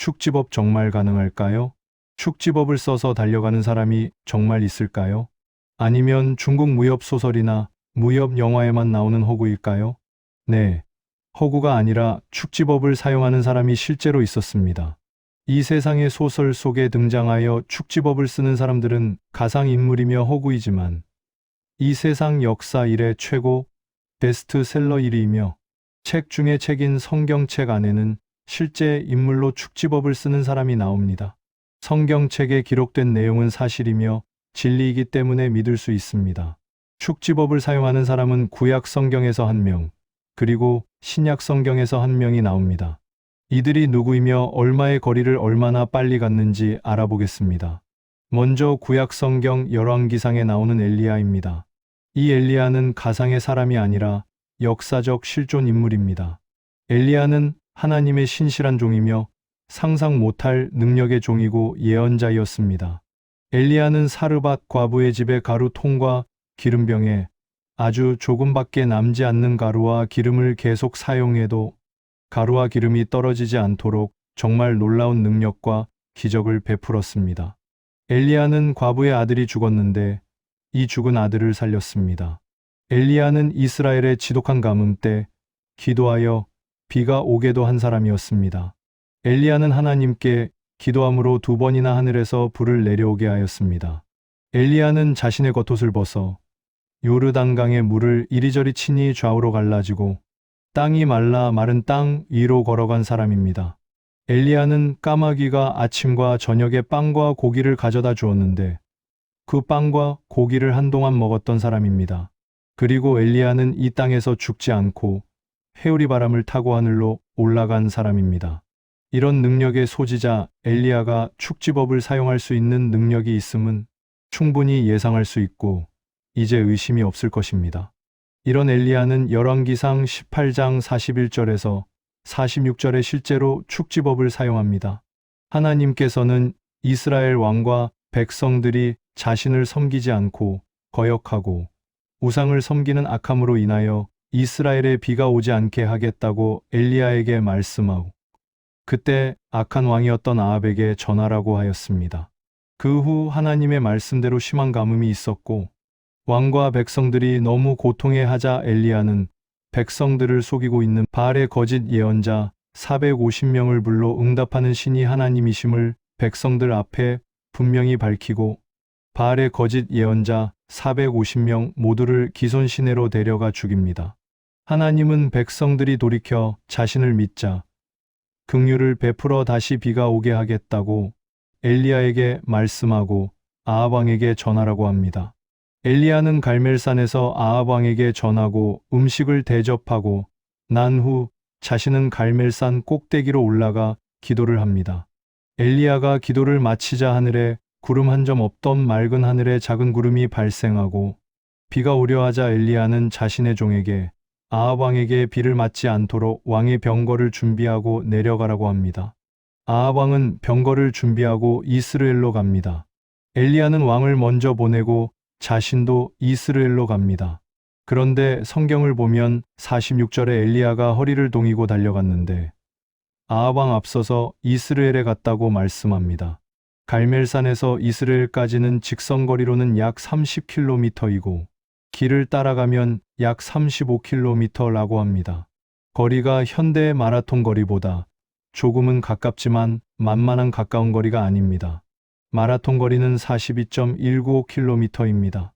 축지법 정말 가능할까요? 축지법을 써서 달려가는 사람이 정말 있을까요? 아니면 중국 무협 소설이나 무협 영화에만 나오는 허구일까요? 네, 허구가 아니라 축지법을 사용하는 사람이 실제로 있었습니다. 이 세상의 소설 속에 등장하여 축지법을 쓰는 사람들은 가상인물이며 허구이지만 이 세상 역사 이래 최고 베스트셀러 1위이며 책 중에 책인 성경책 안에는 실제 인물로 축지법을 쓰는 사람이 나옵니다. 성경책에 기록된 내용은 사실이며 진리이기 때문에 믿을 수 있습니다. 축지법을 사용하는 사람은 구약 성경에서 1명, 그리고 신약 성경에서 1명이 나옵니다. 이들이 누구이며 얼마의 거리를 얼마나 빨리 갔는지 알아보겠습니다. 먼저 구약 성경 열왕기상에 나오는 엘리야입니다. 이 엘리야는 가상의 사람이 아니라 역사적 실존 인물입니다. 엘리야는 하나님의 신실한 종이며 상상 못할 능력의 종이고 예언자였습니다. 엘리야는 사르밧 과부의 집에 가루 통과 기름병에 아주 조금밖에 남지 않는 가루와 기름을 계속 사용해도 가루와 기름이 떨어지지 않도록 정말 놀라운 능력과 기적을 베풀었습니다. 엘리야는 과부의 아들이 죽었는데 이 죽은 아들을 살렸습니다. 엘리야는 이스라엘의 지독한 가뭄 때 기도하여 비가 오게도 한 사람이었습니다. 엘리야는 하나님께 기도함으로 2번이나 하늘에서 불을 내려오게 하였습니다. 엘리야는 자신의 겉옷을 벗어 요르단강의 물을 이리저리 치니 좌우로 갈라지고 땅이 말라 마른 땅 위로 걸어간 사람입니다. 엘리야는 까마귀가 아침과 저녁에 빵과 고기를 가져다 주었는데 그 빵과 고기를 한동안 먹었던 사람입니다. 그리고 엘리야는 이 땅에서 죽지 않고 회오리 바람을 타고 하늘로 올라간 사람입니다. 이런 능력의 소지자 엘리야가 축지법을 사용할 수 있는 능력이 있음은 충분히 예상할 수 있고 이제 의심이 없을 것입니다. 이런 엘리야는 열왕기상 18장 41절에서 46절에 실제로 축지법을 사용합니다. 하나님께서는 이스라엘 왕과 백성들이 자신을 섬기지 않고 거역하고 우상을 섬기는 악함으로 인하여 이스라엘에 비가 오지 않게 하겠다고 엘리야에게 말씀하고 그때 악한 왕이었던 아합에게 전하라고 하였습니다. 그 후 하나님의 말씀대로 심한 가뭄이 있었고 왕과 백성들이 너무 고통해하자 엘리야는 백성들을 속이고 있는 바알의 거짓 예언자 450명을 불러 응답하는 신이 하나님이심을 백성들 앞에 분명히 밝히고 바알의 거짓 예언자 450명 모두를 기손시내로 데려가 죽입니다. 하나님은 백성들이 돌이켜 자신을 믿자 긍휼을 베풀어 다시 비가 오게 하겠다고 엘리야에게 말씀하고 아합 왕에게 전하라고 합니다. 엘리야는 갈멜산에서 아합 왕에게 전하고 음식을 대접하고 난 후 자신은 갈멜산 꼭대기로 올라가 기도를 합니다. 엘리야가 기도를 마치자 하늘에 구름 한 점 없던 맑은 하늘에 작은 구름이 발생하고 비가 오려 하자 엘리야는 자신의 종에게 아합 왕에게 비를 맞지 않도록 왕의 병거를 준비하고 내려가라고 합니다. 아합 왕은 병거를 준비하고 이스라엘로 갑니다. 엘리야는 왕을 먼저 보내고 자신도 이스라엘로 갑니다. 그런데 성경을 보면 46절에 엘리야가 허리를 동이고 달려갔는데 아합 왕 앞서서 이스라엘에 갔다고 말씀합니다. 갈멜산에서 이스라엘까지는 직선거리로는 약 30km이고 길을 따라가면 약 35km라고 합니다. 거리가 현대의 마라톤 거리보다 조금은 가깝지만 만만한 가까운 거리가 아닙니다. 마라톤 거리는 42.195km입니다.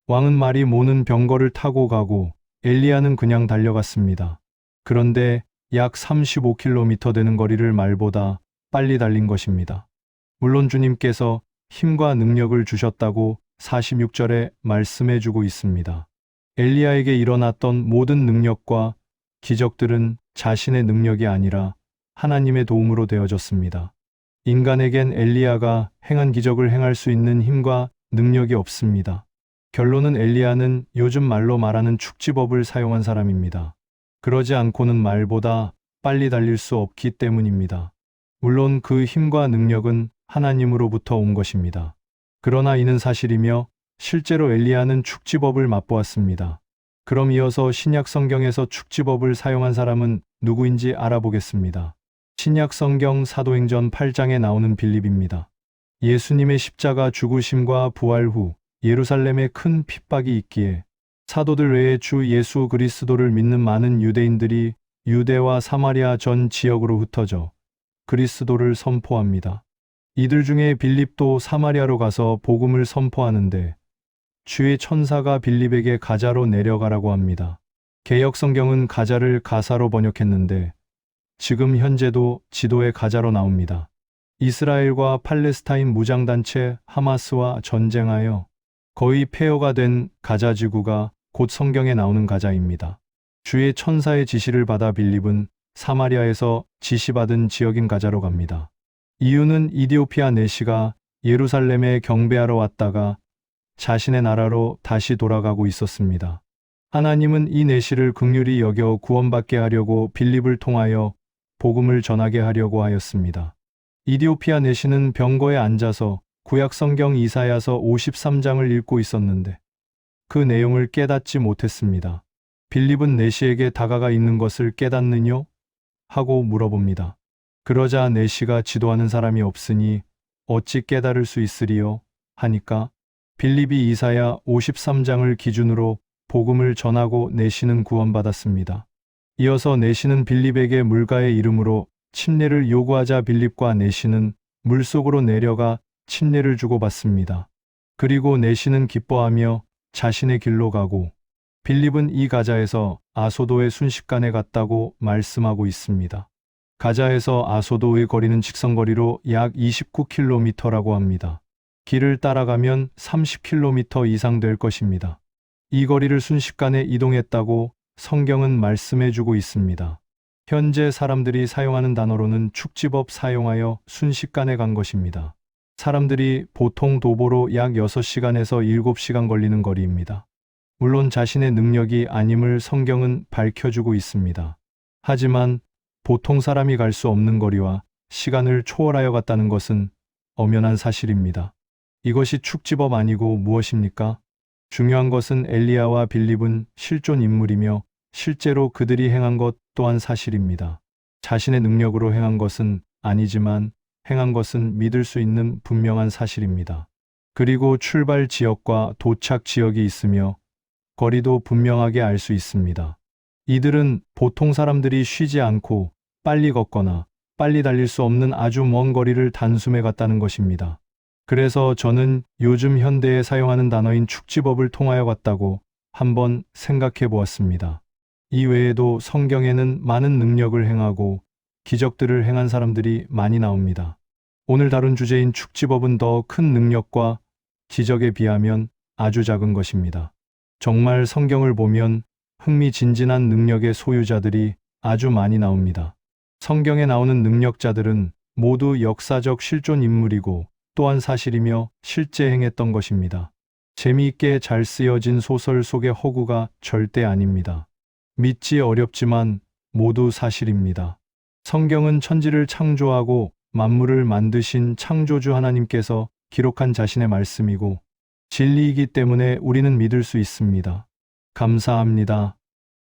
왕은 말이 모는 병거를 타고 가고 엘리야는 그냥 달려갔습니다. 그런데 약 35km 되는 거리를 말보다 빨리 달린 것입니다. 물론 주님께서 힘과 능력을 주셨다고 46절에 말씀해주고 있습니다. 엘리야에게 일어났던 모든 능력과 기적들은 자신의 능력이 아니라 하나님의 도움으로 되어졌습니다. 인간에겐 엘리야가 행한 기적을 행할 수 있는 힘과 능력이 없습니다. 결론은 엘리야는 요즘 말로 말하는 축지법을 사용한 사람입니다. 그러지 않고는 말보다 빨리 달릴 수 없기 때문입니다. 물론 그 힘과 능력은 하나님으로부터 온 것입니다. 그러나 이는 사실이며 실제로 엘리야는 축지법을 맛보았습니다. 그럼 이어서 신약 성경에서 축지법을 사용한 사람은 누구인지 알아보겠습니다. 신약 성경 사도행전 8장에 나오는 빌립입니다. 예수님의 십자가 죽으심과 부활 후 예루살렘에 큰 핍박이 있기에 사도들 외에 주 예수 그리스도를 믿는 많은 유대인들이 유대와 사마리아 전 지역으로 흩어져 그리스도를 선포합니다. 이들 중에 빌립도 사마리아로 가서 복음을 선포하는데 주의 천사가 빌립에게 가자로 내려가라고 합니다. 개역 성경은 가자를 가사로 번역했는데 지금 현재도 지도에 가자로 나옵니다. 이스라엘과 팔레스타인 무장단체 하마스와 전쟁하여 거의 폐허가 된 가자 지구가 곧 성경에 나오는 가자입니다. 주의 천사의 지시를 받아 빌립은 사마리아에서 지시받은 지역인 가자로 갑니다. 이유는 이디오피아 내시가 예루살렘에 경배하러 왔다가 자신의 나라로 다시 돌아가고 있었습니다. 하나님은 이 내시를 긍휼히 여겨 구원받게 하려고 빌립을 통하여 복음을 전하게 하려고 하였습니다. 이디오피아 내시는 병거에 앉아서 구약 성경 이사야서 53장을 읽고 있었는데 그 내용을 깨닫지 못했습니다. 빌립은 내시에게 다가가 있는 것을 깨닫느뇨? 하고 물어봅니다. 그러자 내시가 지도하는 사람이 없으니 어찌 깨달을 수 있으리요? 하니까 빌립이 이사야 53장을 기준으로 복음을 전하고 내시는 구원받았습니다. 이어서 내시는 빌립에게 물가의 이름으로 침례를 요구하자 빌립과 내시는 물속으로 내려가 침례를 주고받습니다. 그리고 내시는 기뻐하며 자신의 길로 가고 빌립은 이 가자에서 아소도의 순식간에 갔다고 말씀하고 있습니다. 가자에서 아소도의 거리는 직선거리로 약 29km라고 합니다. 길을 따라가면 30km 이상 될 것입니다. 이 거리를 순식간에 이동했다고 성경은 말씀해주고 있습니다. 현재 사람들이 사용하는 단어로는 축지법 사용하여 순식간에 간 것입니다. 사람들이 보통 도보로 약 6시간에서 7시간 걸리는 거리입니다. 물론 자신의 능력이 아님을 성경은 밝혀주고 있습니다. 하지만 보통 사람이 갈 수 없는 거리와 시간을 초월하여 갔다는 것은 엄연한 사실입니다. 이것이 축지법 아니고 무엇입니까? 중요한 것은 엘리야와 빌립은 실존 인물이며 실제로 그들이 행한 것 또한 사실입니다. 자신의 능력으로 행한 것은 아니지만 행한 것은 믿을 수 있는 분명한 사실입니다. 그리고 출발 지역과 도착 지역이 있으며 거리도 분명하게 알 수 있습니다. 이들은 보통 사람들이 쉬지 않고 빨리 걷거나 빨리 달릴 수 없는 아주 먼 거리를 단숨에 갔다는 것입니다. 그래서 저는 요즘 현대에 사용하는 단어인 축지법을 통하여 갔다고 한번 생각해 보았습니다. 이 외에도 성경에는 많은 능력을 행하고 기적들을 행한 사람들이 많이 나옵니다. 오늘 다룬 주제인 축지법은 더 큰 능력과 기적에 비하면 아주 작은 것입니다. 정말 성경을 보면 흥미진진한 능력의 소유자들이 아주 많이 나옵니다. 성경에 나오는 능력자들은 모두 역사적 실존 인물이고 또한 사실이며 실제 행했던 것입니다. 재미있게 잘 쓰여진 소설 속의 허구가 절대 아닙니다. 믿기 어렵지만 모두 사실입니다. 성경은 천지를 창조하고 만물을 만드신 창조주 하나님께서 기록한 자신의 말씀이고 진리이기 때문에 우리는 믿을 수 있습니다. 감사합니다.